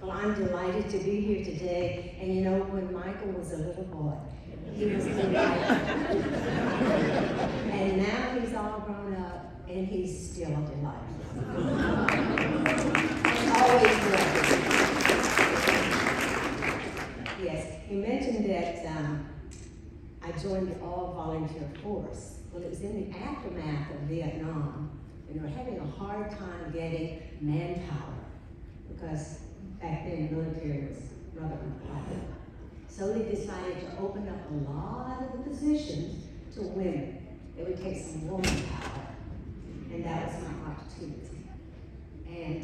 Well, I'm delighted to be here today, and you know, when Michael was a little boy, he was delighted. And now he's all grown up, and he's still delighted. Always delighted. Yes, he mentioned that I joined the all-volunteer force. Well, it was in the aftermath of Vietnam, and they were having a hard time getting manpower because back then the military was rather unpopular. So they decided to open up a lot of the positions to women. It would take some woman power, and that was my opportunity. And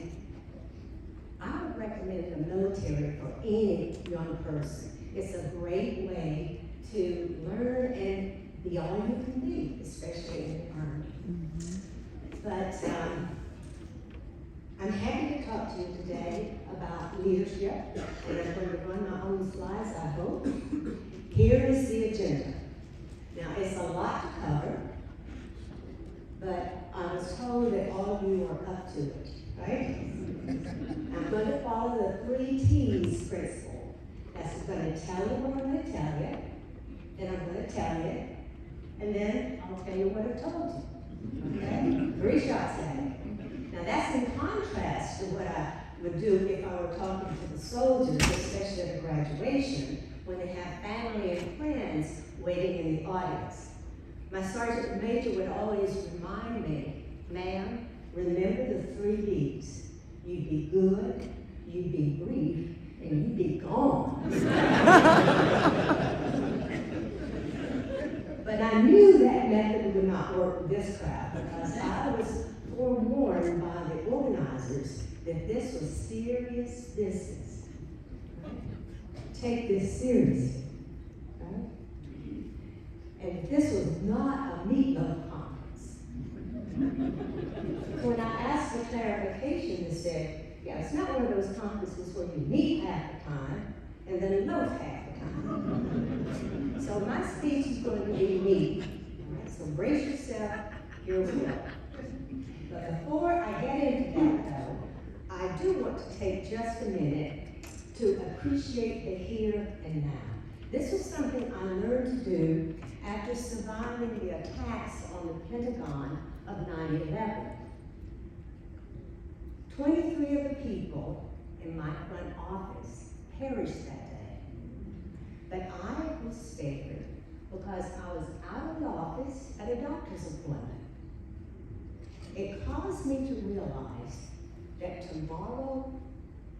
I would recommend the military for any young person. It's a great way to learn and be all you can be, especially in the Army. But I'm happy to talk to you today about leadership, and I'm going to run my own slides, I hope. Here is the agenda. Now, it's a lot to cover, but I was told that all of you are up to it, right? I'm going to follow the 3 T's principle. That's going to tell you what I'm going to tell you, then I'm going to tell you, and then I'll tell you what I told you. Okay? 3 shots at it. Now that's in contrast to what I would do if I were talking to the soldiers, especially at a graduation, when they have family and friends waiting in the audience. My sergeant major would always remind me, ma'am, remember the 3 B's. You'd be good, you'd be brief, and you'd be gone. But I knew that method would not work with this crowd because I was forewarned by the organizers that this was serious business. Take this seriously. Right? And this was not a meatloaf conference. When I asked for clarification, they said, yeah, it's not one of those conferences where you meet half the time and then loaf half the time. So my speech is going to be meat. Right? So brace yourself, here we go. But before I get into that though, I do want to take just a minute to appreciate the here and now. This was something I learned to do after surviving the attacks on the Pentagon of 9/11. 23 of the people in my front office perished that day. But I was spared because I was out of the office at a doctor's appointment. It caused me to realize that tomorrow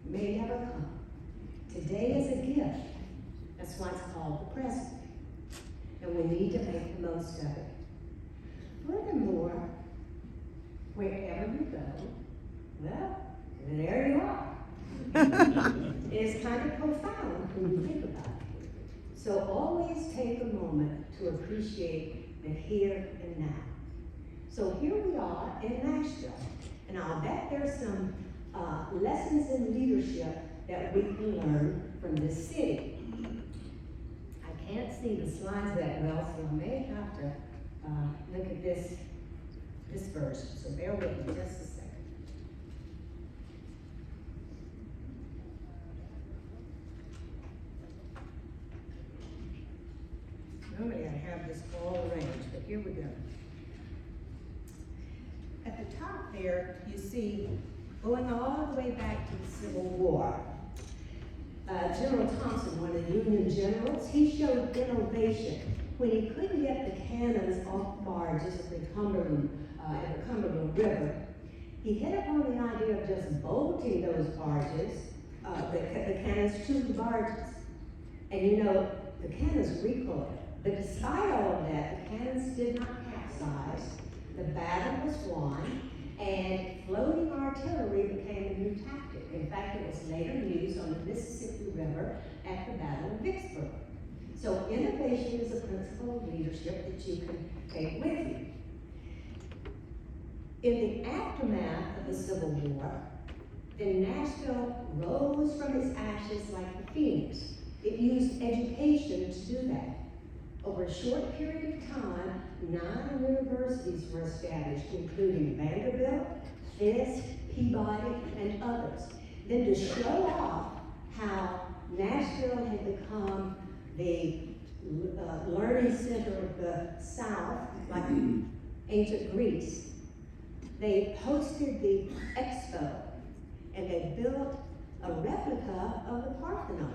may never come. Today is a gift. That's why it's called the present. And we need to make the most of it. Furthermore, wherever you go, well, there you are. It's kind of profound when you think about it. So always take a moment to appreciate the here and now. So here we are in Nashville, and I'll bet there's some lessons in leadership that we can learn from this city. I can't see the slides that well, so I may have to look at this version. So bear with me just a second. Normally I have this all arranged, but here we go. At the top there, you see, going all the way back to the Civil War, General Thompson, one of the Union generals, he showed innovation when he couldn't get the cannons off barges at the Cumberland River. He hit upon the idea of just bolting those barges, the cannons to the barges. And you know, the cannons recoiled. But despite all of that, the cannons did not capsize. The battle was won, and floating artillery became a new tactic. In fact, it was later used on the Mississippi River at the Battle of Vicksburg. So innovation is a principle of leadership that you can take with you. In the aftermath of the Civil War, then Nashville rose from its ashes like the phoenix. It used education to do that. Over a short period of time, 9 universities were established, including Vanderbilt, Fisk, Peabody, and others. then to show off how Nashville had become the learning center of the South, like ancient Greece, they hosted the expo, and they built a replica of the Parthenon.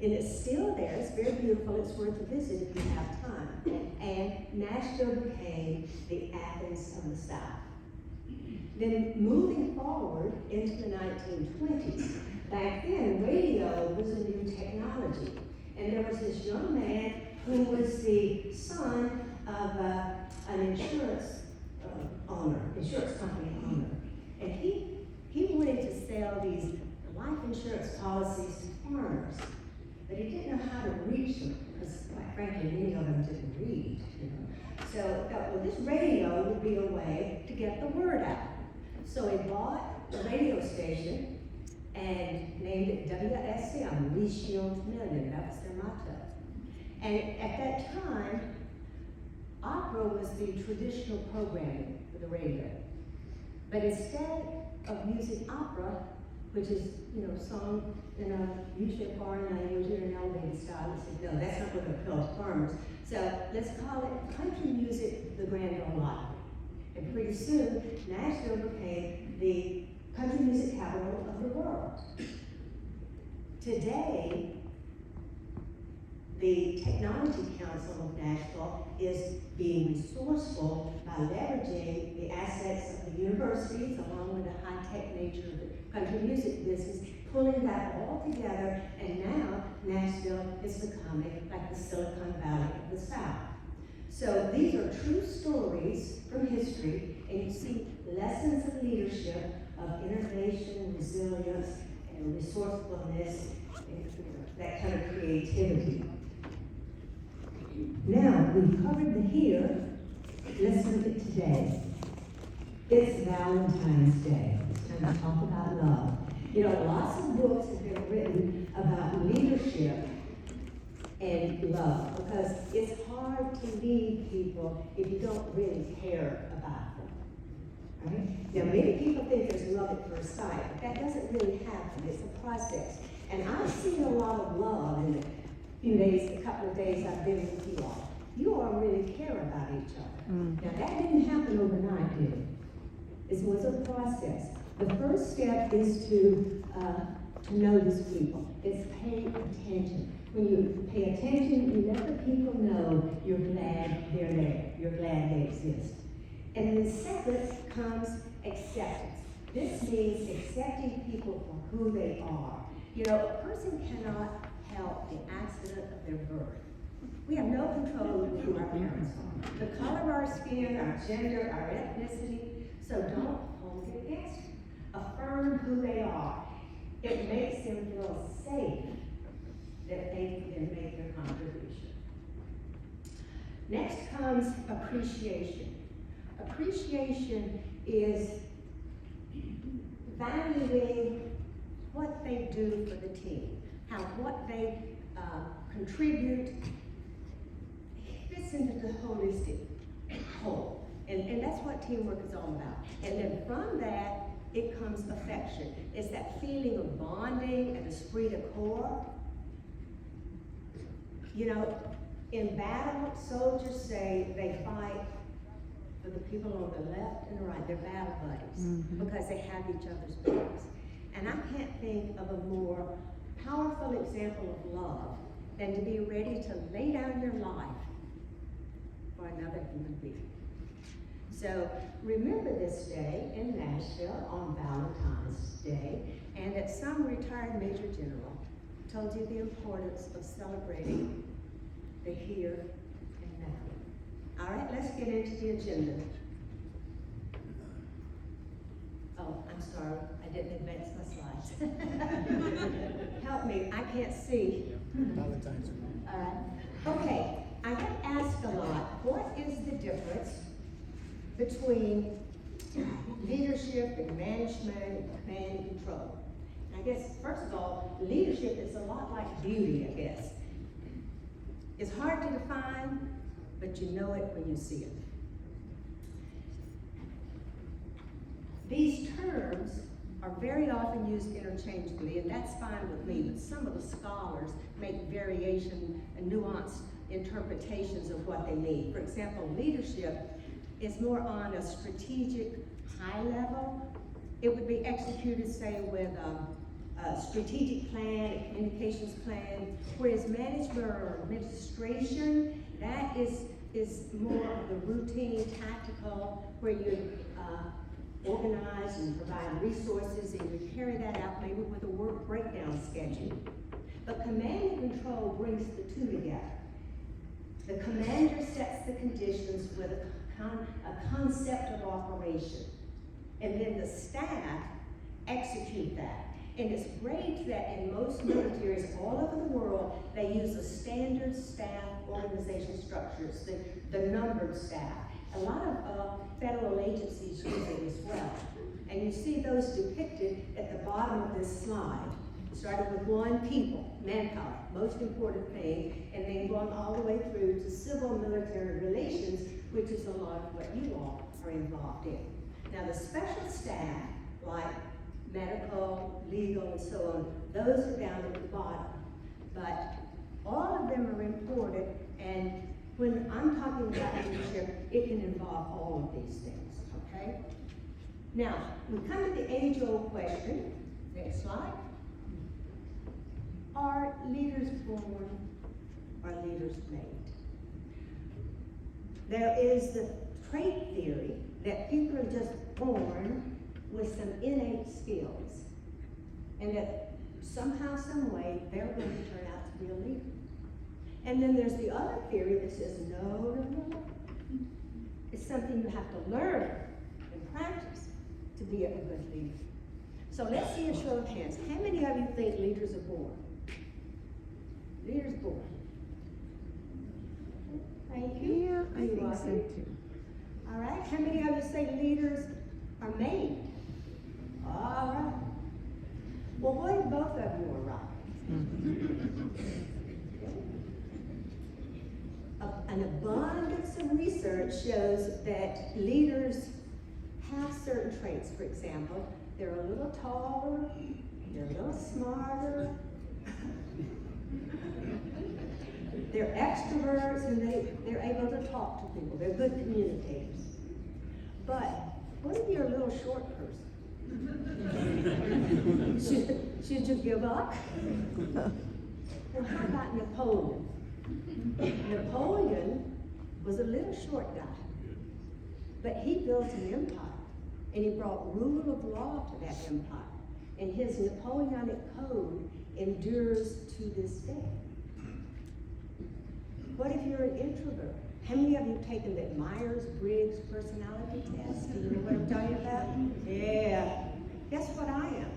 And it's still there, it's very beautiful, it's worth a visit if you have time. And Nashville became the Athens of the South. Then moving forward into the 1920s, back then radio was a new technology. And there was this young man who was the son of an insurance company owner. And he wanted to sell these life insurance policies to farmers. But he didn't know how to reach them, because quite frankly, many of them didn't read, you know. So I thought, well, this radio would be a way to get the word out. So he bought a radio station and named it WSCM, We Shield Million. That was their motto. And at that time, opera was the traditional programming for the radio. But instead of using opera, which is, you know, sung in a usually a foreign language or an elevated style, they said, no, that's not going to appeal to farmers. So let's call it country music, the grand ole opry. And pretty soon, Nashville became the country music capital of the world. Today, the Technology Council of Nashville is being resourceful by leveraging the assets of the universities along with the high-tech nature of the country music business, pulling that all together, and now Nashville is becoming like the Silicon Valley of the South. So these are true stories from history, and you see lessons of leadership, of innovation, resilience, and resourcefulness, and that kind of creativity. Now, we've covered the here, let's look at today. It's Valentine's Day. It's time to talk about love. You know, lots of books have been written about leadership and love, because it's hard to lead people if you don't really care about them. Right? Now, many people think there's love at first sight, but that doesn't really happen. It's a process. And I've seen a lot of love in the few days, a couple of days I've been with you all. You all really care about each other. Now, that didn't happen overnight, did it? It was a process. The first step is to notice people. It's paying attention. When you pay attention, you let the people know you're glad they're there. You're glad they exist. And then second comes acceptance. This means accepting people for who they are. You know, a person cannot help the accident of their birth. We have no control over who our parents are. The color of our skin, our gender, our ethnicity. So don't hold it against them. Affirm who they are. It makes them feel safe that they can make their contribution. Next comes appreciation. Appreciation is valuing what they do for the team, how what they contribute fits into the holistic whole. And that's what teamwork is all about. And then from that, it comes affection. It's that feeling of bonding and esprit de corps. You know, in battle, soldiers say they fight for the people on the left and the right. They're battle buddies because they have each other's backs. And I can't think of a more powerful example of love than to be ready to lay down your life for another human being. So remember this day in Nashville on Valentine's Day, and that some retired Major General told you the importance of celebrating the here and now. All right, let's get into the agenda. Oh, I'm sorry, I didn't advance my slides. Help me, I can't see. Valentine's Day. All right, okay, I have asked a lot, what is the difference between leadership and management and command and control? I guess, first of all, leadership is a lot like beauty, I guess. It's hard to define, but you know it when you see it. These terms are very often used interchangeably, and that's fine with me, but some of the scholars make variation and nuanced interpretations of what they mean. For example, leadership is more on a strategic high level. It would be executed, say, with a strategic plan, a communications plan, whereas management or administration, that is more of the routine, tactical, where you organize and provide resources and you carry that out maybe with a work breakdown schedule. But command and control brings the two together. The commander sets the conditions with a concept of operation, and then the staff execute that. And it's great that in most militaries all over the world, they use a standard staff organization structures, the numbered staff. A lot of federal agencies use it as well. And you see those depicted at the bottom of this slide. Starting with one, people, manpower, most important thing, and then going all the way through to civil military relations, which is a lot of what you all are involved in. Now the special staff, like medical, legal, and so on, those are down at the bottom. But all of them are important, and when I'm talking about leadership, it can involve all of these things, okay? Now, we come to the age-old question. Next slide. Are leaders born or leaders made? There is the trait theory that people are just born with some innate skills, and that somehow, some way, they're going to turn out to be a leader. And then there's the other theory that says, no. It's something you have to learn and practice to be a good leader. So let's see a show of hands. How many of you think leaders are born? Leaders born. Thank you. Yeah, I think so too. All right. How many of you say leaders are made? All right. Well, what if both of you are right? An abundance of research shows that leaders have certain traits. For example, they're a little taller, they're a little smarter, they're extroverts, and they're able to talk to people. They're good communicators. But what if you're a little short person? Should you give up? Well, how about Napoleon? Napoleon was a little short guy, but he built an empire, and he brought rule of law to that empire. And his Napoleonic code endures to this day. What if you're an introvert? How many of you have taken the Myers-Briggs personality test? Do you know what I'm talking about? Yeah. Guess what I am?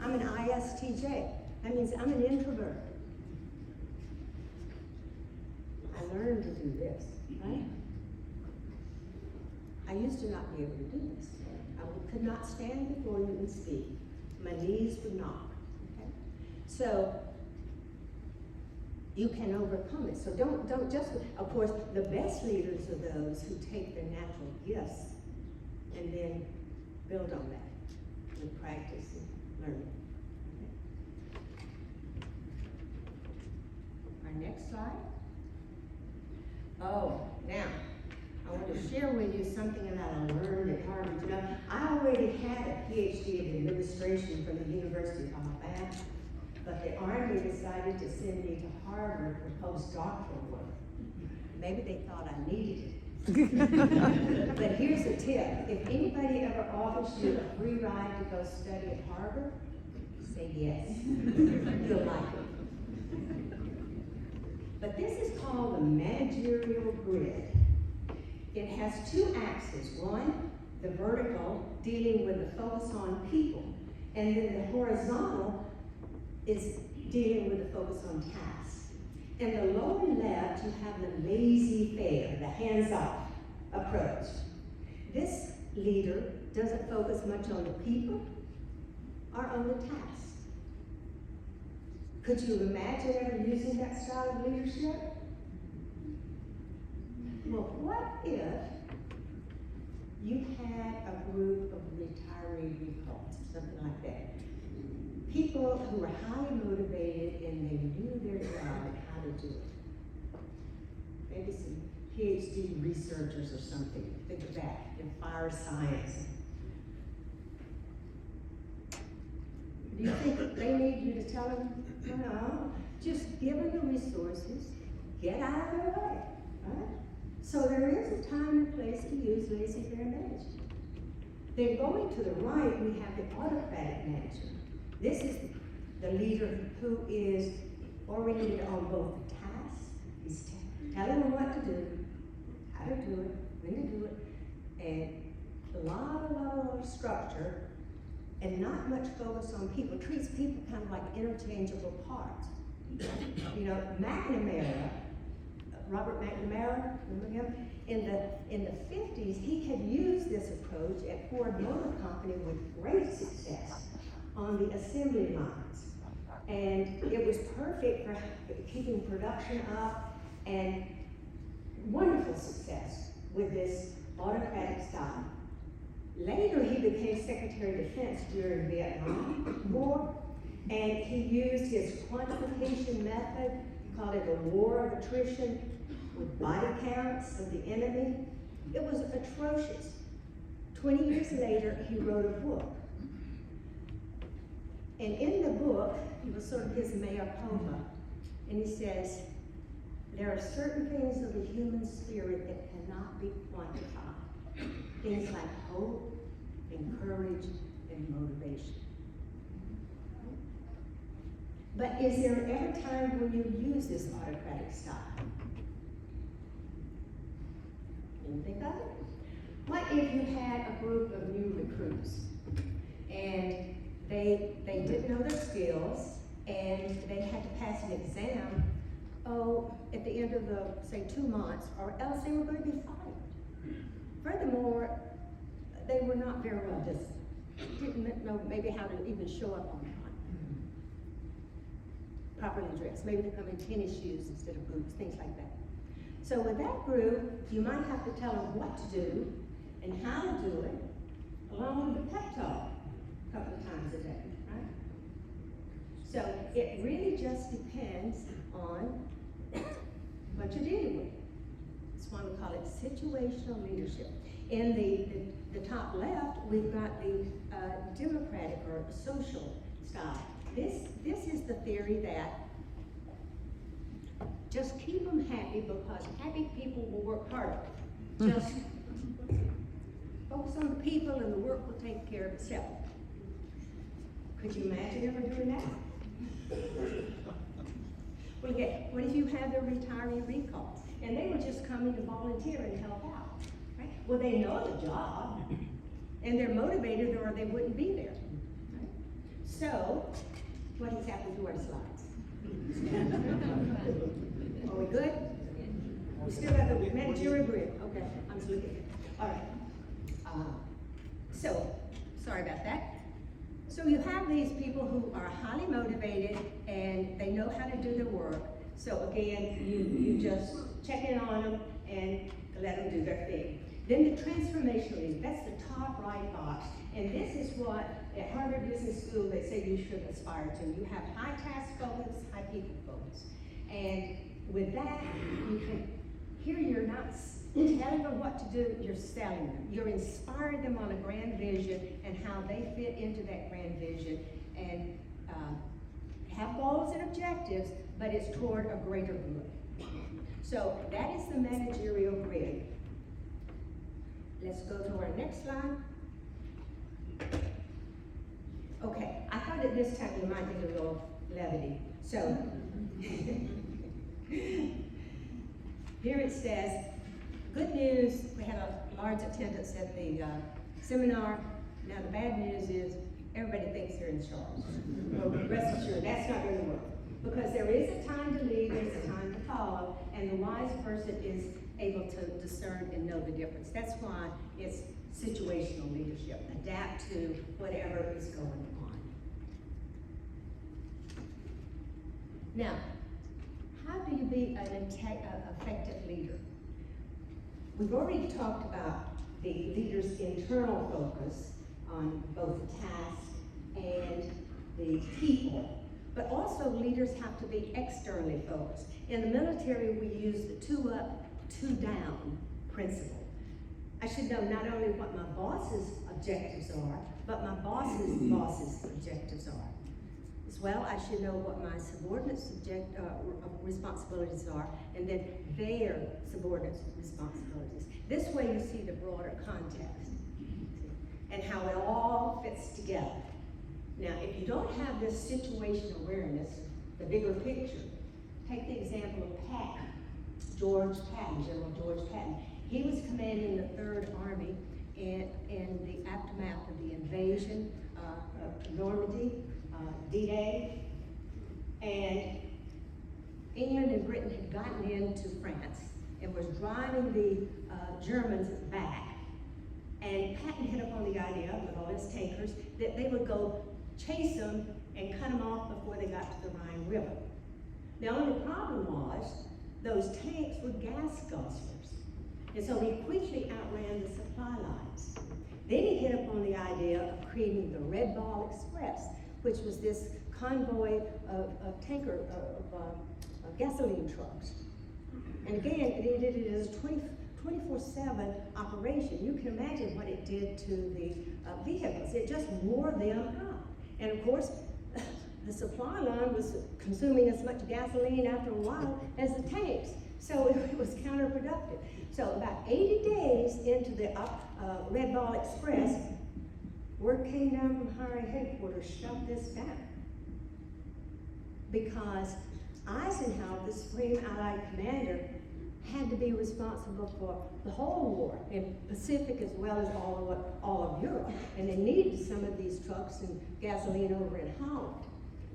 I'm an ISTJ. That means I'm an introvert. I learned to do this, right? I used to not be able to do this. I could not stand before you and speak. My knees would knock, okay? So, you can overcome it. So don't just, of course, the best leaders are those who take their natural gifts and then build on that with practice and learning. Okay. Our next slide. Oh, now, I want to share with you something that I learned at Harvard. You know, I already had a PhD in administration from the University of Alabama, but the Army decided to send me to Harvard for postdoctoral work. Maybe they thought I needed it. But here's a tip. If anybody ever offers you a free ride to go study at Harvard, say yes. You'll like it. But this is called the managerial grid. It has two axes. One, the vertical, dealing with the focus on people, and then the horizontal is dealing with the focus on tasks. In the lower left, you have the laissez-faire, the hands-off approach. This leader doesn't focus much on the people or on the tasks. Could you imagine ever using that style of leadership? Well, what if you had a group of retiree recalls, something like that. People who were highly motivated and they knew their job and how to do it. Maybe some PhD researchers or something, think of that, in fire science. Do you think they need you to tell them? No, just give them the resources, get out of their way, right? So there is a time and place to use laissez-faire management. Then going to the right, we have the autocratic manager. This is the leader who is oriented on both the tasks, he's telling them what to do, how to do it, when to do it, and a lot of structure, and not much focus on people. Treats people kind of like interchangeable parts. You know, McNamara, Robert McNamara, remember him? In the 50s, he had used this approach at Ford Motor Company with great success on the assembly lines. And it was perfect for keeping production up, and wonderful success with this autocratic style. Later, he became Secretary of Defense during the Vietnam War, and he used his quantification method, he called it a war of attrition, with body counts of the enemy. It was atrocious. 20 years later, he wrote a book. And in the book, it was sort of his mea culpa, and he says, there are certain things of the human spirit that cannot be quantified. Things like hope, and courage, and motivation. But is there ever a time when you use this autocratic style? Can you think of it? What if you had a group of new recruits and they didn't know their skills and they had to pass an exam, at the end of the, say, 2 months, or else they were going to be fired. Furthermore, they were not very well disciplined. Didn't know maybe how to even show up on time. Properly dressed. Maybe they come in tennis shoes instead of boots, things like that. So with that group, you might have to tell them what to do and how to do it, along with the pep talk a couple of times a day, right? So it really just depends on what you're dealing with. That's why we call it situational leadership. In the top left, we've got the democratic or social style. This is the theory that just keep them happy, because happy people will work harder. Just focus on the people and the work will take care of itself. Could you imagine ever doing that? Well, okay, what if you have their retiree recalls and they were just coming to volunteer and help out, right? Well, they know the job and they're motivated, or they wouldn't be there, right? So, what has happened to our slides? Are we good? We still got the managerial grid. Okay, I'm just looking. All right. So, sorry about that. So you have these people who are highly motivated and they know how to do their work. So again, you just check in on them and let them do their thing. Then the transformational leader, that's the top right box. And this is what at Harvard Business School they say you should aspire to. You have high task focus, high people focus. And with that, you can, here you're not telling them what to do, you're selling them. You're inspiring them on a grand vision and how they fit into that grand vision, and have goals and objectives, but it's toward a greater good. So that is the managerial grid. Let's go to our next slide. Okay, I thought at this time you might need a little levity. So, here it says, good news, we had a large attendance at the seminar. Now the bad news is everybody thinks they're in charge. Well, rest assured, that's not going to work. Because there is a time to lead, there's a time to follow, and the wise person is able to discern and know the difference. That's why it's situational leadership. Adapt to whatever is going on. Now, how do you be an effective leader? We've already talked about the leader's internal focus on both the task and the people. But also leaders have to be externally focused. In the military, we use the 2 up, 2 down principle. I should know not only what my boss's objectives are, but my boss's boss's objectives are. As well, I should know what my subordinates' responsibilities are, and then their subordinates' responsibilities. This way you see the broader context and how it all fits together. Now, if you don't have this situational awareness, the bigger picture, take the example of Patton, George Patton, General George Patton. He was commanding the 3rd Army in the aftermath of the invasion of Normandy, D-Day, and England and Britain had gotten into France and was driving the Germans back. And Patton hit upon the idea, with all his tankers, that they would go chase them and cut them off before they got to the Rhine River. The only problem was those tanks were gas guzzlers, and so he quickly outran the supply lines. Then he hit upon the idea of creating the Red Ball Express, which was this convoy of gasoline trucks. And again, he did it as a 24/7 operation. You can imagine what it did to the vehicles. It just wore them out. And of course, the supply line was consuming as much gasoline after a while as the tanks. So it was counterproductive. So about 80 days into the Red Ball Express, word came down from higher headquarters, shut this down. Because Eisenhower, the Supreme Allied Commander, had to be responsible for the whole war, in Pacific as well as all of Europe. And they needed some of these trucks and gasoline over in Holland.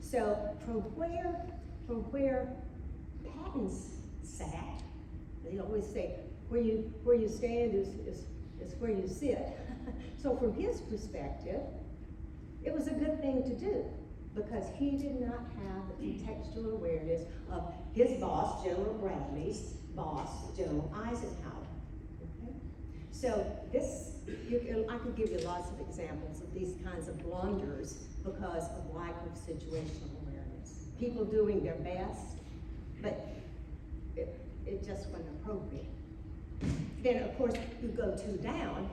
So from where Patton sat, they always say, where you stand is where you sit. So from his perspective, it was a good thing to do, because he did not have the contextual awareness of his boss, General Bradley's boss, General Eisenhower. Okay? So I could give you lots of examples of these kinds of blunders because of lack of situational awareness. People doing their best, but it just wasn't appropriate. Then, of course, you go 2 down.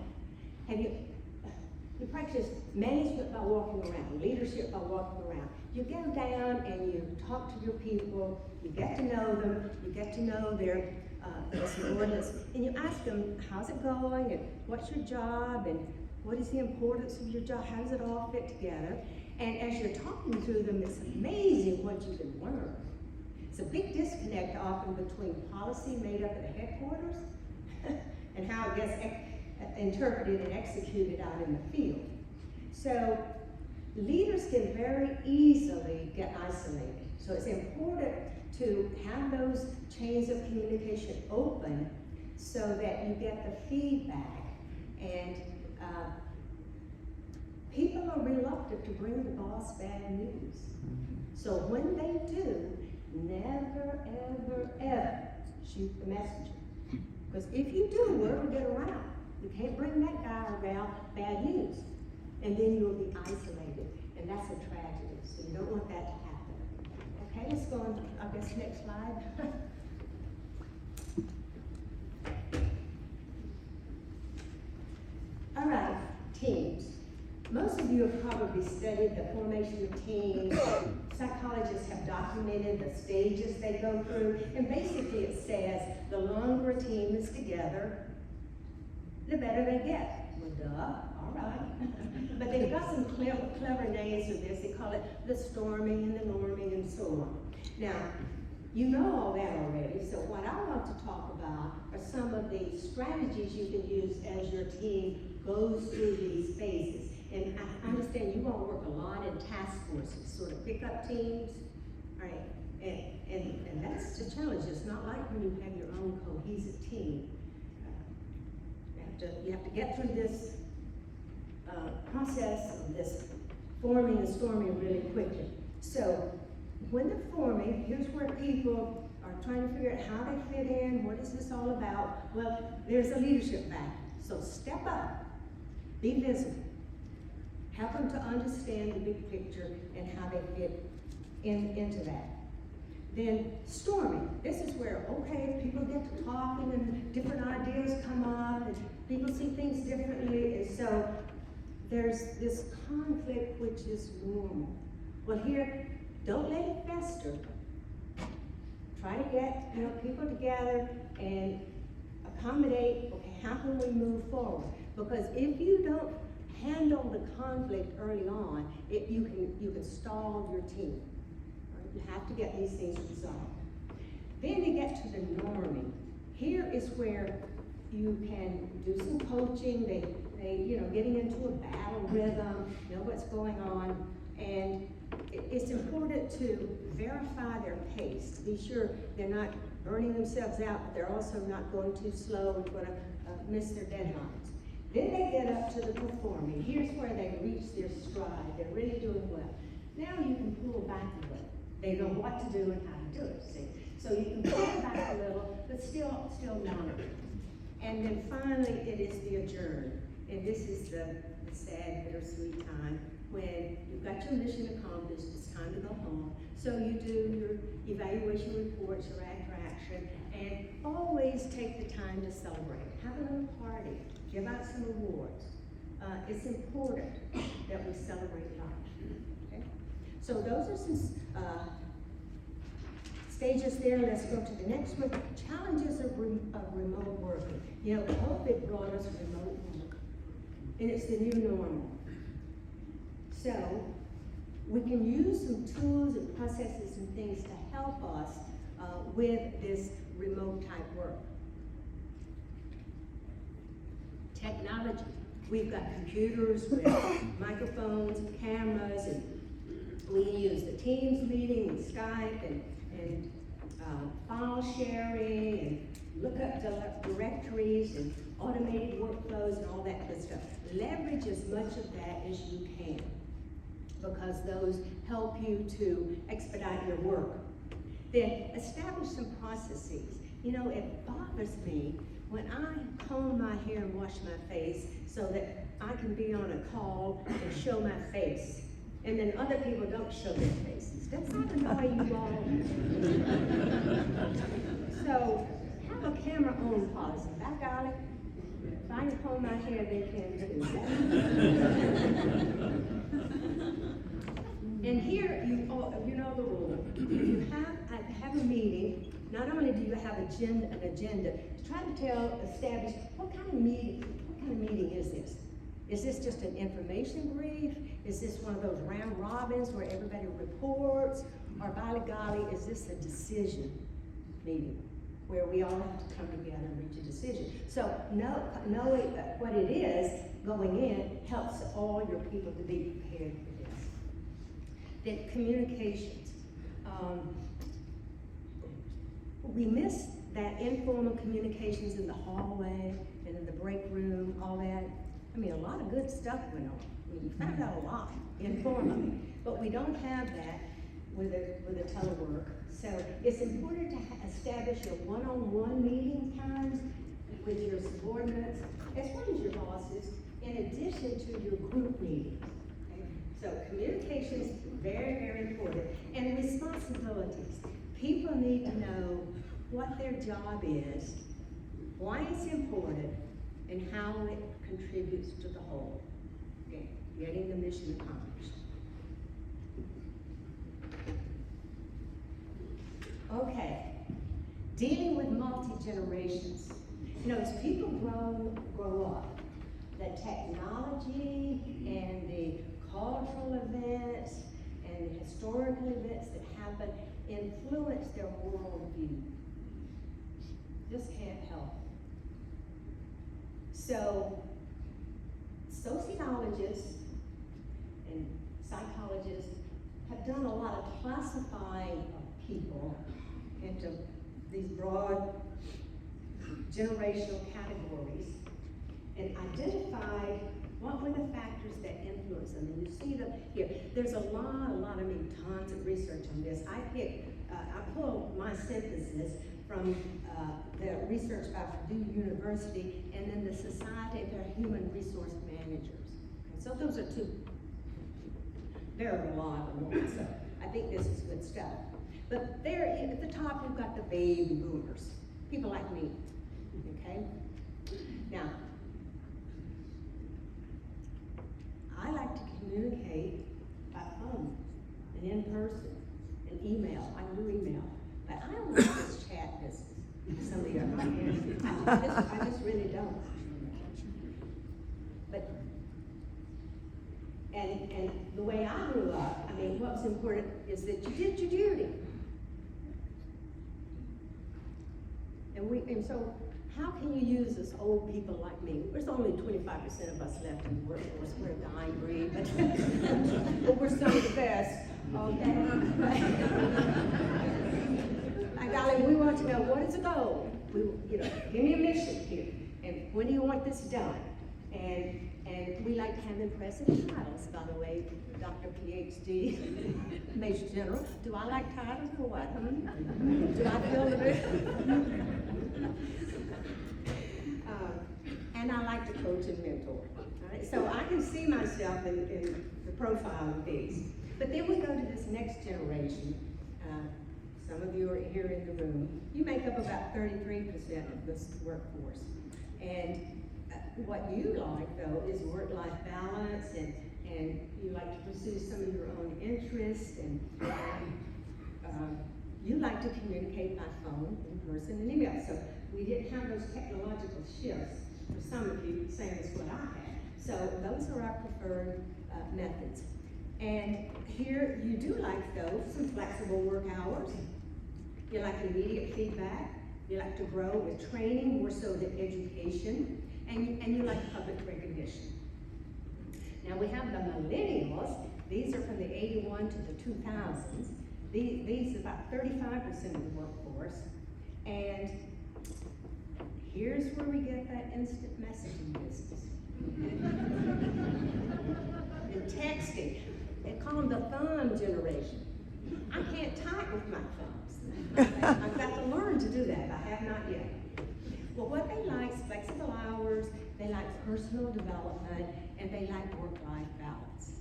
You practice management by walking around, leadership by walking around. You go down and you talk to your people, you get to know them, you get to know their subordinates, and you ask them, how's it going, and what's your job, and what is the importance of your job, how does it all fit together? And as you're talking to them, it's amazing what you can learn. It's a big disconnect often between policy made up at the headquarters and how it gets interpreted and executed out in the field. So leaders can very easily get isolated. So it's important to have those chains of communication open so that you get the feedback. And people are reluctant to bring the boss bad news. So when they do, never, ever, ever shoot the messenger. Because if you do, word will get around. You can't bring that guy or gal bad news. And then you'll be isolated. And that's a tragedy. So you don't want that to happen. Okay, let's go on, I guess, next slide. All right, teams. Most of you have probably studied the formation of teams. Psychologists have documented the stages they go through. And basically it says the longer a team is together, the better they get. Well, duh, all right. But they've got some clever names for this. They call it the storming and the norming and so on. Now, you know all that already, so what I want to talk about are some of the strategies you can use as your team goes through these phases. And I understand you all work a lot in task forces, sort of pick up teams, right? And that's the challenge. It's not like when you have your own cohesive team. You have to get through this process of this forming and storming really quickly. So when they're forming, here's where people are trying to figure out how they fit in, what is this all about? Well, there's a leadership factor. So step up, be visible, help them to understand the big picture and how they fit into that. Then storming, this is where, okay, people get to talking and different ideas come up and people see things differently, and so there's this conflict which is normal. Well, here, don't let it fester. Try to get, people together and accommodate, okay, how can we move forward? Because if you don't handle the conflict early on, you can stall your team. Right? You have to get these things resolved. Then you get to the norming. Here is where you can do some coaching. They getting into a battle rhythm, know what's going on, and it's important to verify their pace. Be sure they're not burning themselves out, but they're also not going too slow and going to miss their deadlines. Then they get up to the performing. Here's where they reach their stride. They're really doing well. Now you can pull back a little. They know what to do and how to do it, see? So you can pull back a little, but still monitor. And then finally, it is the adjourn. And this is the sad, bittersweet time when you've got your mission accomplished, it's time to go home. So you do your evaluation reports, your action, and always take the time to celebrate. Have a little party, give out some awards. It's important that we celebrate life, okay? So those are some stages there. Let's go to the next one. Challenges of remote working. COVID brought us remote work, and it's the new normal. So we can use some tools and processes and things to help us with this remote type work. Technology. We've got computers with microphones and cameras, and we can use the Teams meeting and Skype and file sharing and look up directories and automated workflows and all that good stuff. Leverage as much of that as you can, because those help you to expedite your work. Then establish some processes. It bothers me when I comb my hair and wash my face so that I can be on a call and show my face, and then other people don't show their faces. Does that annoy you all? So have a camera on policy. By golly, if I can comb my hair, they can too. And here, you know the rule. If you have a meeting, not only do you have an agenda, try to establish what kind of meeting is this? Is this just an information brief? Is this one of those round robins where everybody reports? Or by golly, is this a decision meeting where we all have to come together and reach a decision? So knowing what it is going in helps all your people to be prepared for this. Then communications. We miss that informal communications in the hallway and in the break room, all that. A lot of good stuff went on. We found out a lot informally, but we don't have that with a telework. So it's important to establish your one-on-one meeting times with your subordinates, as well as your bosses, in addition to your group meetings. Okay? So communication is very, very important. And responsibilities. People need to know what their job is, why it's important, and how it contributes to the whole. Okay, getting the mission accomplished. Okay, dealing with multi-generations. As people grow up, the technology and the cultural events and the historical events that happen influence their worldview. Just can't help. So, sociologists and psychologists have done a lot of classifying of people into these broad generational categories and identified what were the factors that influence them. And you see them here. There's a lot, tons of research on this. I pulled my synthesis from the research by Purdue University, and then the Society of their Human Resource Managers. Okay, so those are two very reliable ones, so I think this is good stuff. But there at the top, you've got the baby boomers, people like me, okay? Now, I like to communicate by phone and in person and email. I do email, but I don't like this chat business. Some of you are like, I just really don't. But and the way I grew up, I mean, what's important is that you did your duty. And so how can you use us old people like me? There's only 25% of us left in the workforce. We're a dying breed, but we're some of the best, okay? My darling, we want to know, what is the goal? Give me a mission here, and when do you want this done? And we like to have impressive titles, by the way, Dr. PhD, Major General. Do I like titles or what? Do I feel the and I like to coach and mentor. Right? So I can see myself in the profile of these. But then we go to this next generation. Some of you are here in the room. You make up about 33% of this workforce. And what you like, though, is work-life balance, and you like to pursue some of your own interests, and you like to communicate by phone, in person, and email. So we didn't have those technological shifts for some of you, same as what I had. So those are our preferred methods. And here you do like, though, some flexible work hours. You like immediate feedback. You like to grow with training more so than education. And you like public recognition. Now we have the millennials. These are from the 81 to the 2000s. These are about 35% of the workforce. And here's where we get that instant messaging business. And texting. They call them the thumb generation. I can't type with my thumbs. I've got to learn to do that. I have not yet. Well, what they like is flexible hours, they like personal development, and they like work-life balance.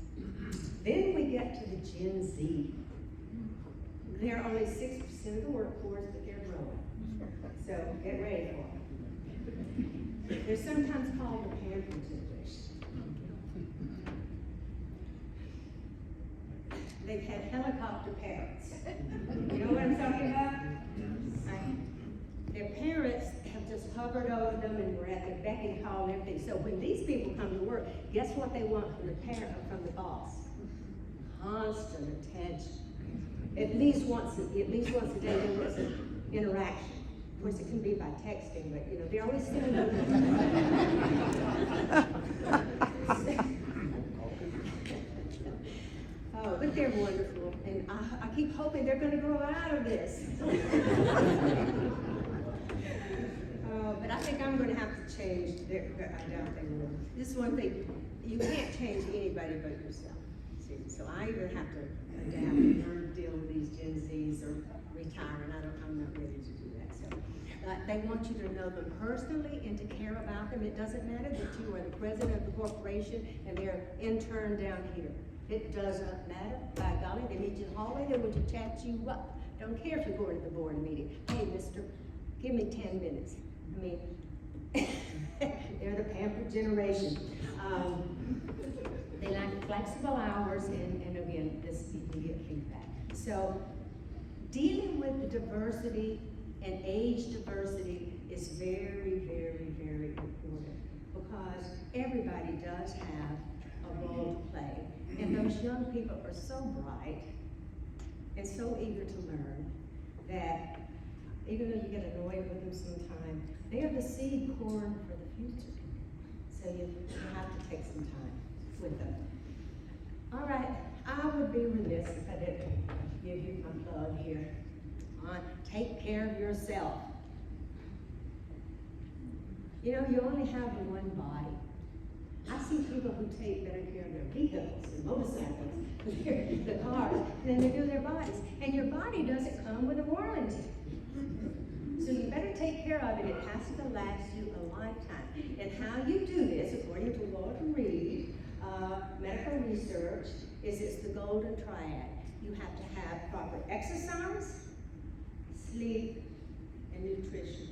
Then we get to the Gen Z. They're only 6% of the workforce, but they're growing. So get ready for it. They're sometimes called the pampered generation. They've had helicopter parents. You know what I'm talking about? Their parents have just hovered over them and were at their beck and call and everything. So when these people come to work, guess what they want from the parent or from the boss? Constant attention. At least once a day there was an interaction. Of course, it can be by texting, but they're always sending Oh, but they're wonderful, and I keep hoping they're going to grow out of this. But I think I'm going to have to change. I doubt they will. This is one thing, you can't change anybody but yourself. See, so I either have to adapt and learn to deal with these Gen Zs or retire, and I'm not ready to do that. So they want you to know them personally and to care about them. It doesn't matter that you are the president of the corporation and they're intern down here. It doesn't matter. By golly, they meet you in the hallway, they want to chat you up. Don't care if you're going to the board meeting. Hey, mister, give me 10 minutes. I mean, they're the pampered generation. They like flexible hours, and again, this immediate feedback. So, dealing with the diversity and age diversity is very, very, very important, because everybody does have a role to play. And those young people are so bright and so eager to learn that even though you get annoyed with them sometimes, they are the seed corn for the future. So you have to take some time with them. All right, I would be remiss if I didn't give you my plug here on take care of yourself. You only have one body. I see people who take better care of their vehicles, their motorcycles, the cars, than they do their bodies. And your body doesn't come with a warranty. So you better take care of it. It has to last you a lifetime. And how you do this, according to Walter Reed, medical research, is it's the golden triad. You have to have proper exercise, sleep, and nutrition.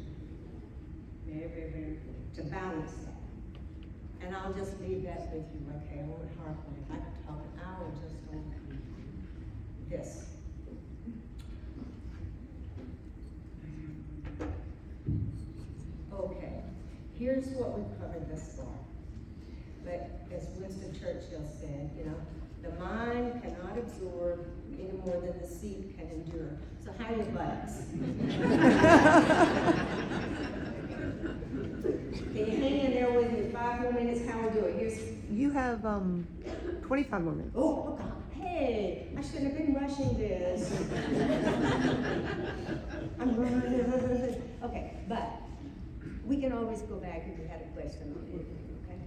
Very, very, very important to balance that. And I'll just leave that with you, okay? I won't harp on it. If I could talk an hour just on this. Okay, here's what we've covered thus far. But as Winston Churchill said, you know, the mind cannot absorb any more than the seat can endure. So how are your buttocks? Can you hang in there with me 5 more minutes? How we doing? Here's. You have 25 more minutes. Oh God! Hey, I shouldn't have been rushing this. I'm running. Okay, but we can always go back if you had a question on anything. Okay,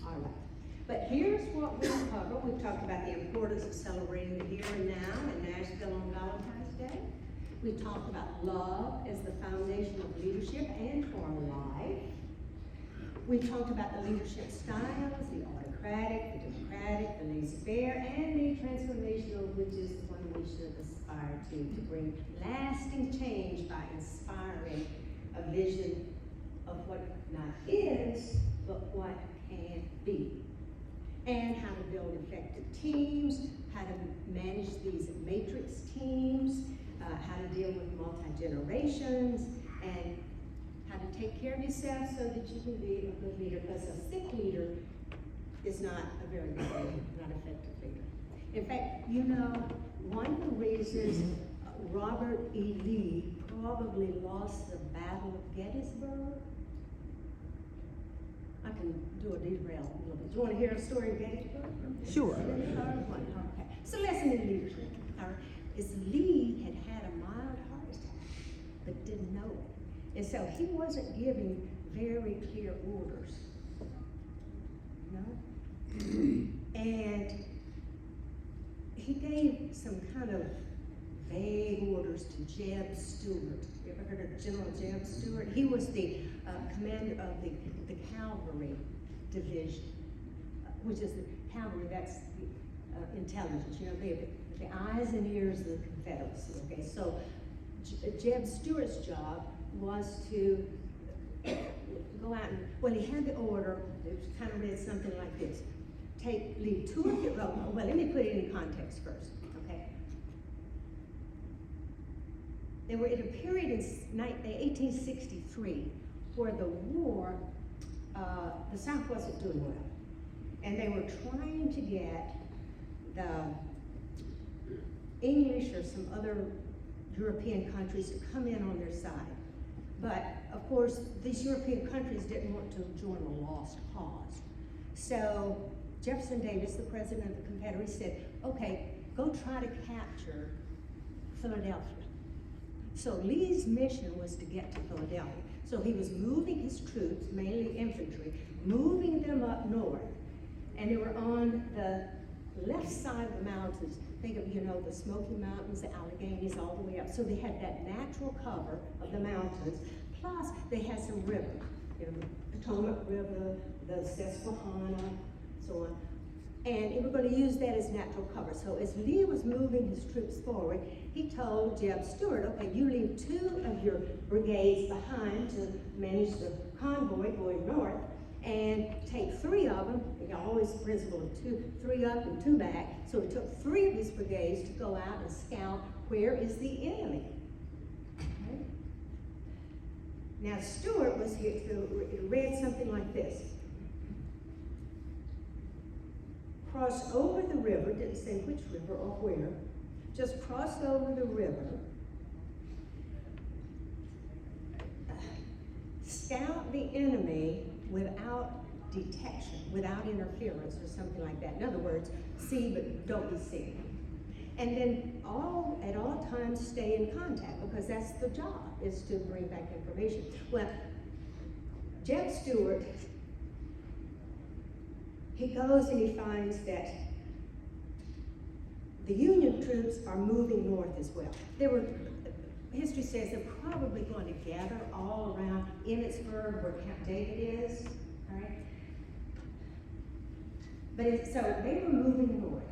all right. But here's what we've covered. We've talked about the importance of celebrating the here and now in Nashville on Valentine's Day. We talked about love as the foundation of leadership and for life. We talked about the leadership styles, the autocratic, the democratic, the laissez-faire, and the transformational, which is the one we should aspire to bring lasting change by inspiring a vision of what not is, but what can be. And how to build effective teams, how to manage these matrix teams, how to deal with multi-generations, and how to take care of yourself so that you can be a good leader, because a sick leader is not a very good leader, not an effective leader. In fact, you know, one of the reasons Robert E. Lee probably lost the Battle of Gettysburg. I can do a derail a little bit. Do you want to hear a story of Gettysburg? Sure. Okay. So lesson in leadership is Lee had a mild heart attack, but didn't know it. And so he wasn't giving very clear orders. No? And he gave some kind of vague orders to Jeb Stuart. You ever heard of General Jeb Stuart? He was the commander of the cavalry division, which is the cavalry, that's the intelligence. You know, they're the eyes and ears of the Confederacy. Okay, so Jeb Stuart's job was to go out and, well, he had the order, it was kind of read something like this. Leave 2 of your, well, let me put it in context first, okay? They were in a period in 1863 where the war, the South wasn't doing well. And they were trying to get the English or some other European countries to come in on their side. But of course, these European countries didn't want to join a lost cause. So Jefferson Davis, the president of the Confederacy, said, okay, go try to capture Philadelphia. So Lee's mission was to get to Philadelphia. So he was moving his troops, mainly infantry, moving them up north. And they were on the left side of the mountains. Think of, you know, the Smoky Mountains, the Alleghenies, all the way up. So they had that natural cover of the mountains, plus they had some river, you know, Potomac River, the Susquehanna, so on. And they were going to use that as natural cover. So as Lee was moving his troops forward, he told Jeb Stuart, okay, you leave 2 of your brigades behind to manage the convoy going north, and take 3 of them, always the principle of 3 up and 2 back. So he took 3 of his brigades to go out and scout where is the enemy. Okay? Now Stuart was here to read something like this. Cross over the river, didn't say which river or where, just cross over the river, scout the enemy without detection, without interference or something like that. In other words, see but don't be seen. And then at all times stay in contact, because that's the job, is to bring back information. Well, Jeb Stuart, he goes and he finds that the Union troops are moving north as well. history says they're probably going to gather all around Emmitsburg where Camp David is, all right? So they were moving north.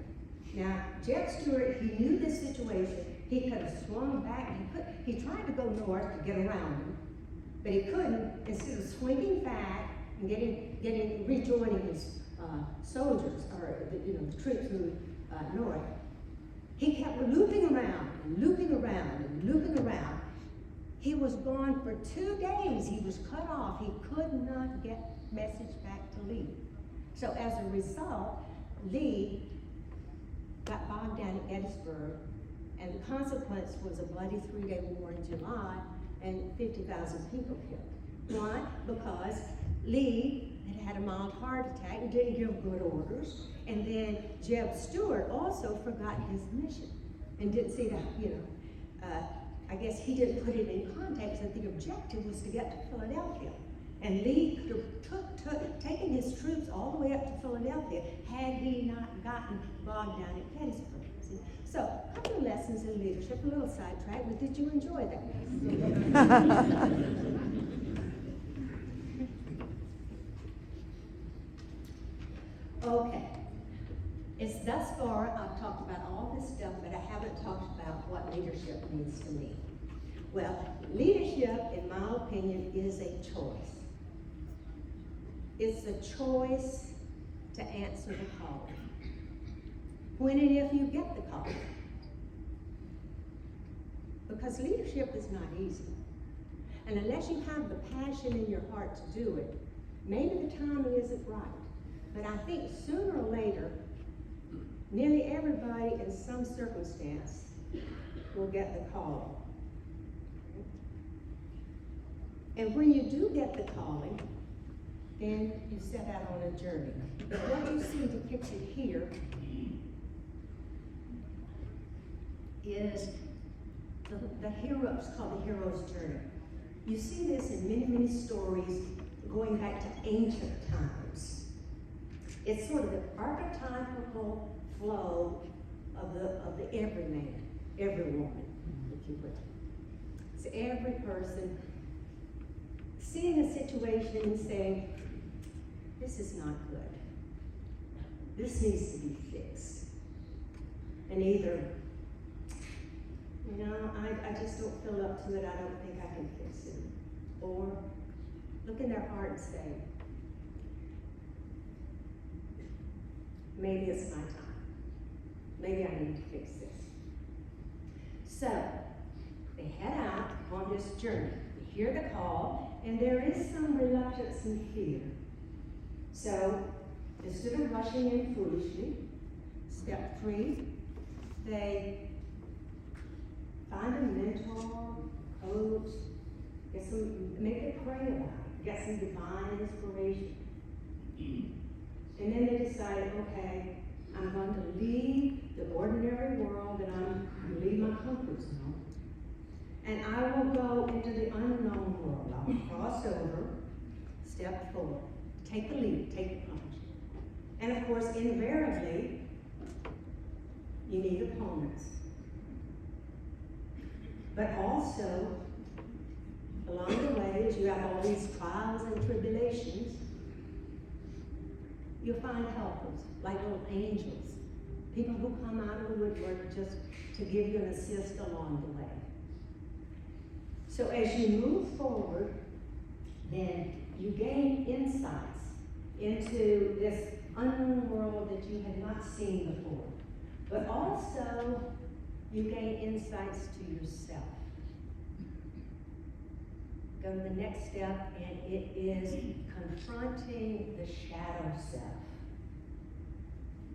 Now, Jeb Stuart, he knew this situation. He could have swung back. He tried to go north to get around him, but he couldn't. Instead of swinging back and rejoining his soldiers, or the troops moving north, he kept looping around and looping around and looping around. He was gone for 2 days. He was cut off. He could not get message back to Lee. So as a result, Lee got bogged down at Gettysburg, and the consequence was a bloody 3-day war in July and 50,000 people killed. Why? Because Lee had a mild heart attack and didn't give good orders, and then Jeb Stuart also forgot his mission and didn't see that, I guess he didn't put it in context that the objective was to get to Philadelphia. And Lee could have taken his troops all the way up to Philadelphia had he not gotten bogged down at Gettysburg. See? So, a couple of lessons in leadership, a little sidetrack, but did you enjoy that? Okay. It's thus far, I've talked about all this stuff, but I haven't talked about what leadership means to me. Well, leadership, in my opinion, is a choice. It's a choice to answer the call. When and if you get the call. Because leadership is not easy. And unless you have the passion in your heart to do it, maybe the timing isn't right. But I think sooner or later, nearly everybody in some circumstance will get the call. And when you do get the calling, then you set out on a journey. But what you see depicted here is the hero, it's called the hero's journey. You see this in many, many stories going back to ancient times. It's sort of the archetypical flow of the everyman, every woman, if you will. It's every person seeing a situation and saying, this is not good. This needs to be fixed. And either, I just don't feel up to it, I don't think I can fix it. Or look in their heart and say, maybe it's my time. Maybe I need to fix this. So, they head out on this journey. They hear the call, and there is some reluctance and fear. So, instead of rushing in foolishly, step 3, they find a mentor, coach, make it pray about it, get some divine inspiration. And then they decide, okay, I'm going to leave the ordinary world and I'm going to leave my comfort zone. And I will go into the unknown world. I'll cross over, step 4, take the lead, take the plunge. And of course, invariably, you need opponents. But also, along the way, as you have all these trials and tribulations, you'll find helpers, like little angels, people who come out of the woodwork just to give you an assist along the way. So as you move forward, then you gain insights into this unknown world that you had not seen before. But also, you gain insights to yourself. Go to the next step, and it is confronting the shadow self.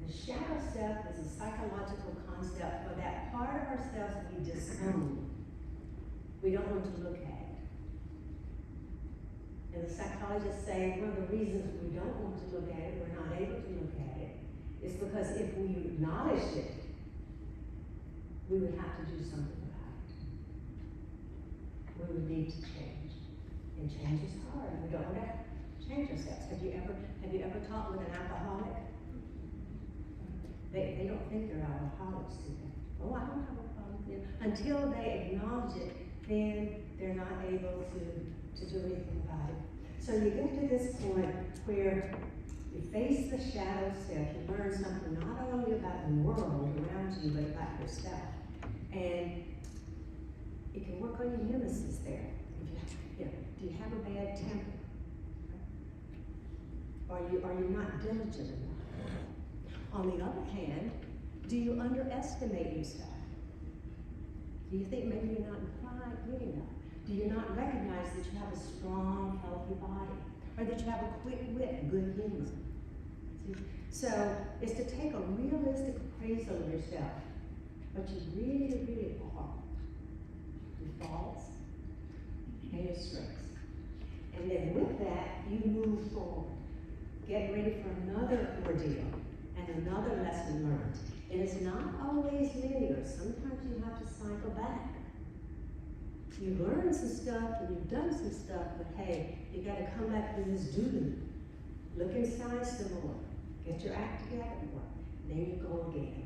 The shadow self is a psychological concept for that part of ourselves we disown. We don't want to look at it. And the psychologists say one of the reasons we don't want to look at it, we're not able to look at it, is because if we acknowledged it, we would have to do something about it. We would need to change. And change is hard. We don't want to change ourselves. Have you ever talked with an alcoholic? They don't think they're alcoholics, do they? Oh, I don't have a problem with it. Until they acknowledge it, then they're not able to do anything about it. So you get to this point where you face the shadow self, you learn something not only about the world around you, but about yourself. And it can work on your nemesis there. If do you have a bad temper? Are you not diligent enough? On the other hand, do you underestimate yourself? Do you think maybe you're not big enough? Do you not recognize that you have a strong, healthy body? Or that you have a quick wit, good humor? See? So it's to take a realistic appraisal of yourself, what you really, really are. Your faults and your strengths. And then with that, you move forward. Get ready for another ordeal and another lesson learned. And it's not always linear. Sometimes you have to cycle back. You've learned some stuff and you've done some stuff, but hey, you gotta come back to this duty. Look inside some more. Get your act together more. Then you go again.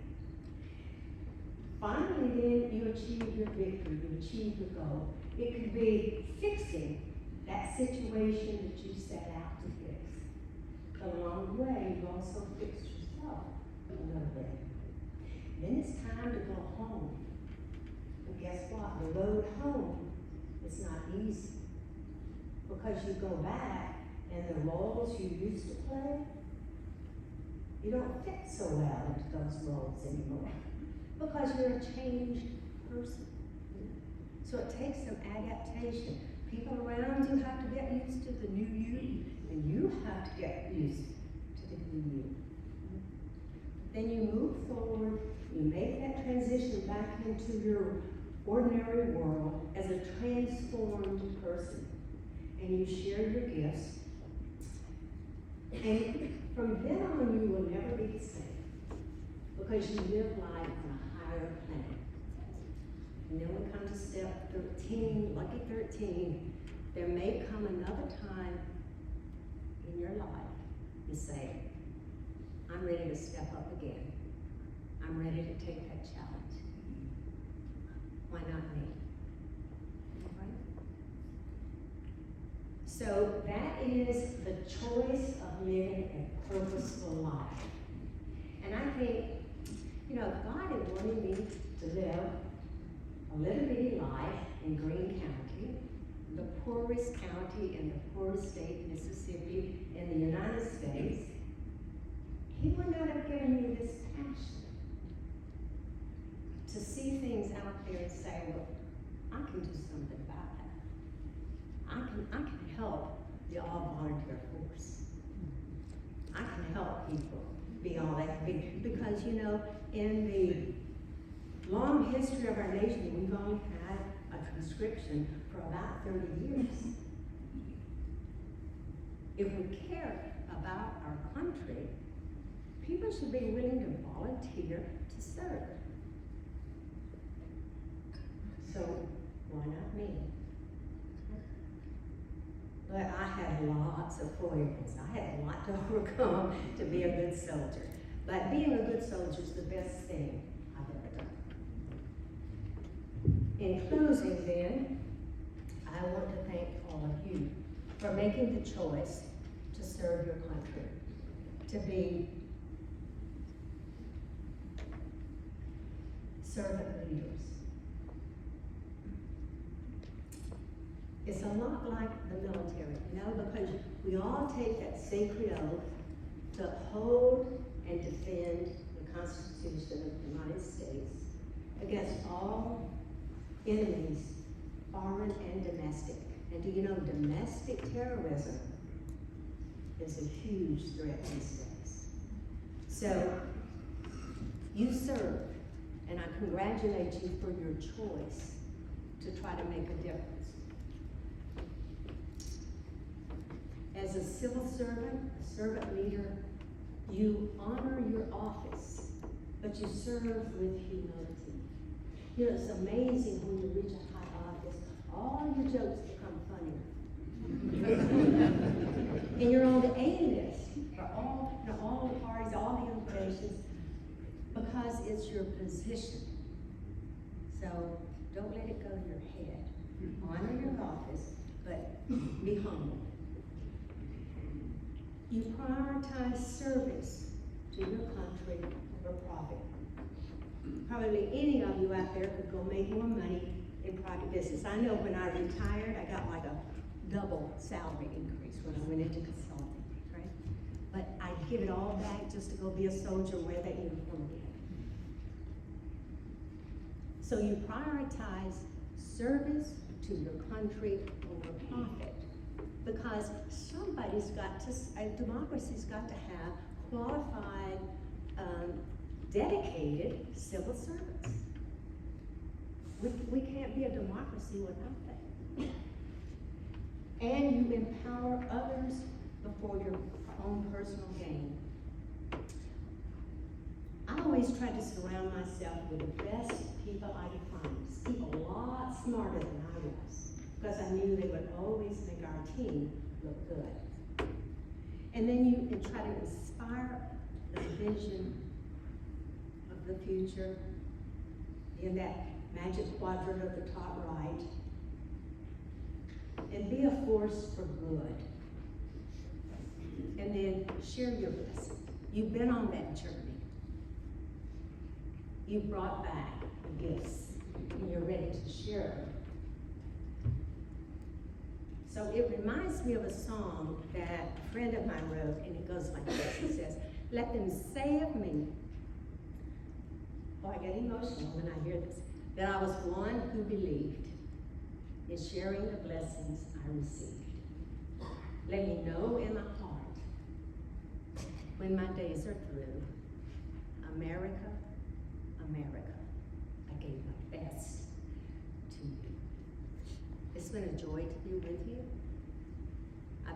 Finally, then you achieve your victory, you achieve your goal. It could be fixing that situation that you set out to fix. But along the way, you also fixed yourself a little bit. Then it's time to go home. And guess what? The road home is not easy. Because you go back and the roles you used to play, you don't fit so well into those roles anymore. Because you're a changed person. So it takes some adaptation. People around you have to get used to the new you, and you have to get used to the new you. Then you move forward, you make that transition back into your ordinary world as a transformed person. And you share your gifts. And from then on, you will never be the same. Because you live life on a higher plane. And then we come to step 13, lucky 13. There may come another time in your life you say, I'm ready to step up again. I'm ready to take that challenge. Why not me? Right? So that is the choice of living a purposeful life. And I think, God had wanted me to live a little bitty life in Greene County, the poorest county in the poorest state, Mississippi, in the United States. He would not have given me this passion to see things out there and say, well, I can do something about that. I can help the all-volunteer force. I can help people be all that big. Because, in the long history of our nation, we've only had a conscription for about 30 years. If we care about our country, people should be willing to volunteer to serve. So, why not me? But I had lots of foibles. I had a lot to overcome to be a good soldier. But being a good soldier is the best thing I've ever done. In closing then, I want to thank all of you for making the choice to serve your country, to be servant leaders. It's a lot like the military, because we all take that sacred oath to uphold and defend the Constitution of the United States against all enemies, foreign and domestic. And do you know domestic terrorism is a huge threat these days? So, you serve, and I congratulate you for your choice to try to make a difference. As a civil servant, a servant leader, you honor your office, but you serve with humility. It's amazing when you reach a high office, all your jokes become funnier. And you're on the A list for all the parties, all the invitations, because it's your position. So don't let it go to your head. honor your office, but be humble. You prioritize service to your country over profit. Probably any of you out there could go make more money in private business. I know when I retired, I got like a double salary increase when I went into consulting, right? But I'd give it all back just to go be a soldier and wear that uniform again. So you prioritize service to your country over profit. Because somebody's got to, a democracy's got to have qualified, dedicated civil servants. We can't be a democracy without that. And you empower others before your own personal gain. I always try to surround myself with the best people I could find, people a lot smarter than I was, because I knew they would always make our team look good. And then you try to inspire the vision of the future in that magic quadrant of the top right, and be a force for good. And then share your blessing. You've been on that journey. You brought back the gifts, and you're ready to share them. So it reminds me of a song that a friend of mine wrote, and it goes like this. It says, "Let them say of me," oh, I get emotional when I hear this, "that I was one who believed in sharing the blessings I received. Let me know in my heart, when my days are through, America, America, I gave my best to you." It's been a joy to be with you. I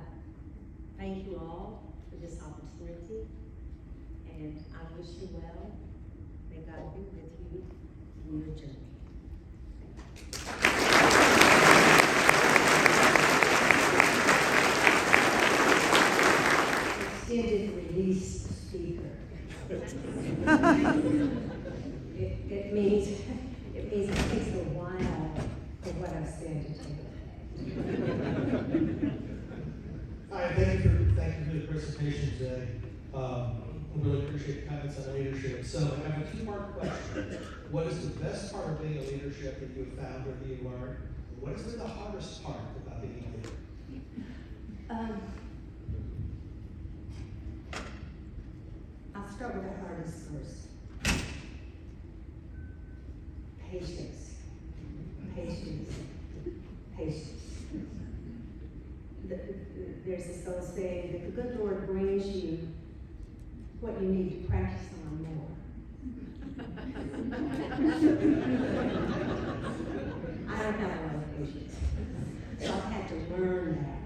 thank you all for this opportunity, and I wish you well. May God be with you in your journey. Extended release speaker. It means it takes a while for what I've said to take effect. All right, thank you for the presentation today. We really appreciate the comments on leadership. So I have a two-part question. What is the best part of being a leadership that you have found or that you learned? What has been the hardest part about being a leader? I'll start with the hardest first. Patience. Patience. Patience. There's this old saying that the good Lord brings you what you need to practice on more. I don't have a lot of patience, so I've had to learn that.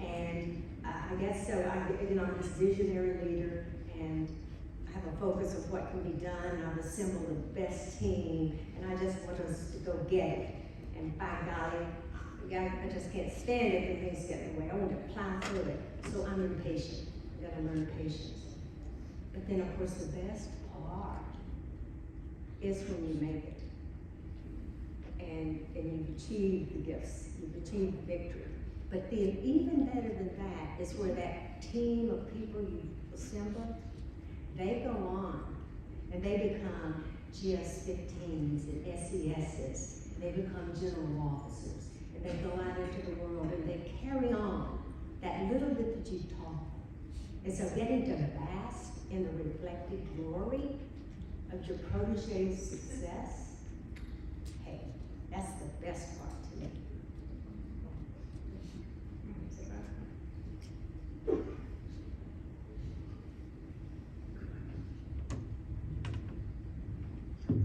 And I guess so. I'm this visionary leader, and I have a focus of what can be done, and I've assembled the best team, and I just want us to go get it. And by golly, I just can't stand it when things get in the way. I want to plow through it. So I'm impatient. I gotta learn patience. But then, of course, the best part is when you make it. And you've achieved the gifts, you've achieved the victory. But then even better than that is where that team of people you assemble, they go on and they become GS-15s and SESs, and they become general officers. And they go out into the world and they carry on that little bit that you've taught them. And so getting to bask in the reflected glory of your protege's success, hey, that's the best part to me.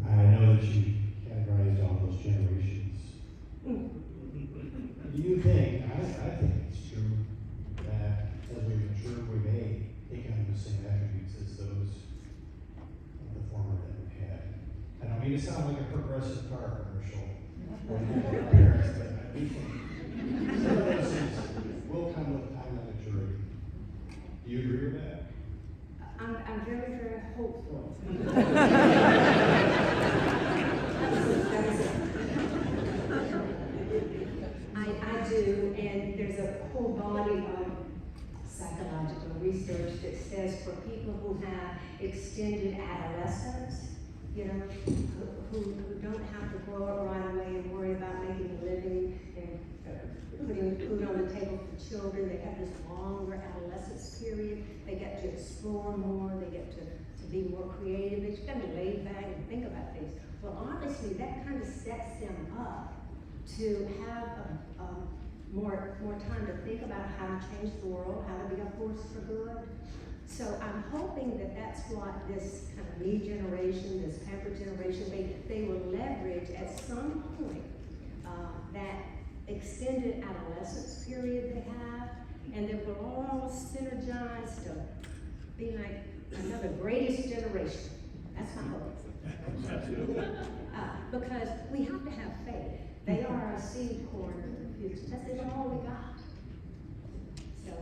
I know that you categorized all those generations. Do you think, I think it's true, that as we mature, we may take on the same attributes as those of the former that we've had? I don't mean to sound like do, and there's a whole body of psychological research that says for people who have extended adolescence, you know, who don't have to grow up right away and worry about making a living and putting food on the table for children, they have this longer adolescence period, they get to explore more, they get to be more creative, they just kind of lay back and think about things. Well, honestly, that kind of sets them up to have more time to think about how to change the world, how to be a force for good. So I'm hoping that that's what this kind of me generation, this pampered generation, they will leverage at some point that extended adolescence period they have, and that we're all synergized to be like another greatest generation. That's my hope. Because we have to have faith. They are our seed corn of the future. That's all we got. So,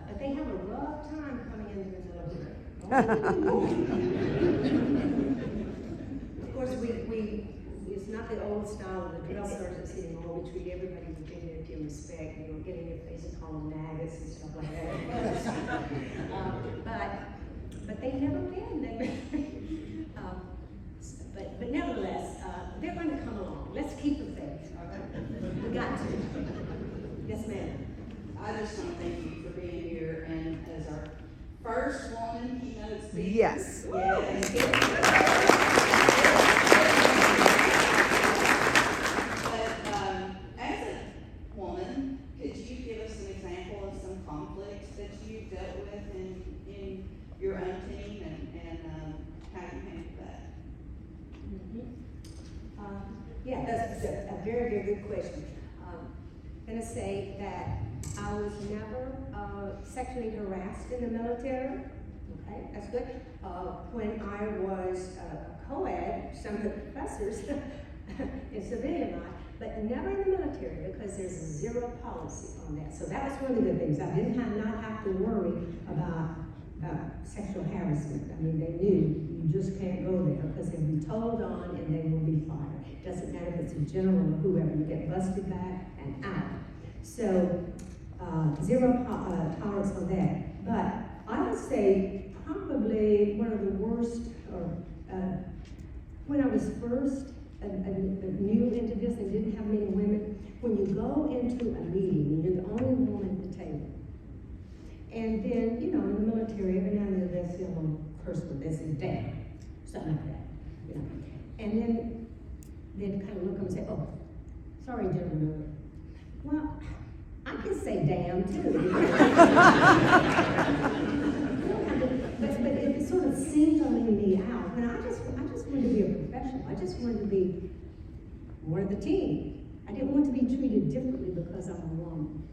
but they have a rough time coming into the military. Of course, it's not the old style of the drill sergeants anymore. We treat everybody with dignity and respect. You don't get in your face and call them maggots and stuff like that. But they've never been. But nevertheless, they're going to come along. Let's keep the faith. We got to. Yes, ma'am. I just want to thank you for being here and as our first woman keynote speaker. Yes. But as a woman, could you give us an example of some conflicts that you've dealt with in your own team and how you handled that? Yeah, that's a very, very good question. I'm gonna say that I was never sexually harassed in the military. Okay, that's good. When I was a co-ed, some of the professors in civilian life, but never in the military because there's a zero policy on that. So that was one of the things. I didn't not have to worry about sexual harassment. I mean, they knew you just can't go there because they'll be told on and they will be fired. It doesn't matter if it's a general or whoever, you get busted back and out. So, zero tolerance on that. But I would say probably one of the worst, when I was first new into this and didn't have many women, when you go into a meeting and you're the only woman at the table, and then, you know, in the military, every now and then they'll say a little curse word, they say, damn, something like that, you know. And then they'd kind of look up and say, oh, sorry, gentlemen. Well, I can say damn too. but it sort of seemed to leave me out. And I just wanted to be a professional. I just wanted to be one of the team. I didn't want to be treated differently because I'm a woman.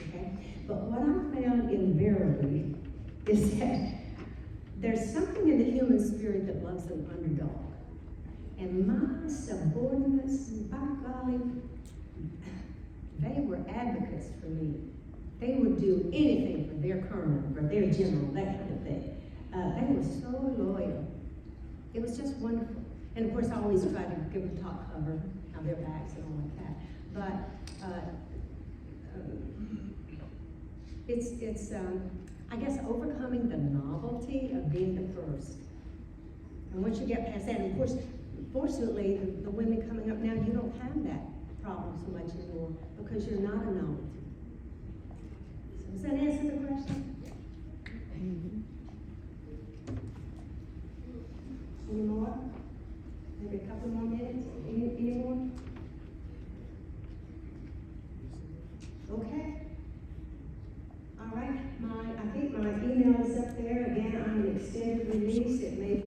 Okay? But what I found invariably is that there's something in the human spirit that loves an underdog. And my subordinates, by golly, they were advocates for me. They would do anything for their colonel, for their general, that kind of thing. They were so loyal. It was just wonderful. And of course, I always try to give them top cover on their backs and all like that. But it's I guess overcoming the novelty of being the first. And once you get past that, and of course, fortunately, the women coming up now, you don't have that problem so much anymore because you're not a novelty. So does that answer the question? Any more? Maybe a couple more minutes? Any more? Okay. All right. I think my email is up there. Again, I'm an extended release. It may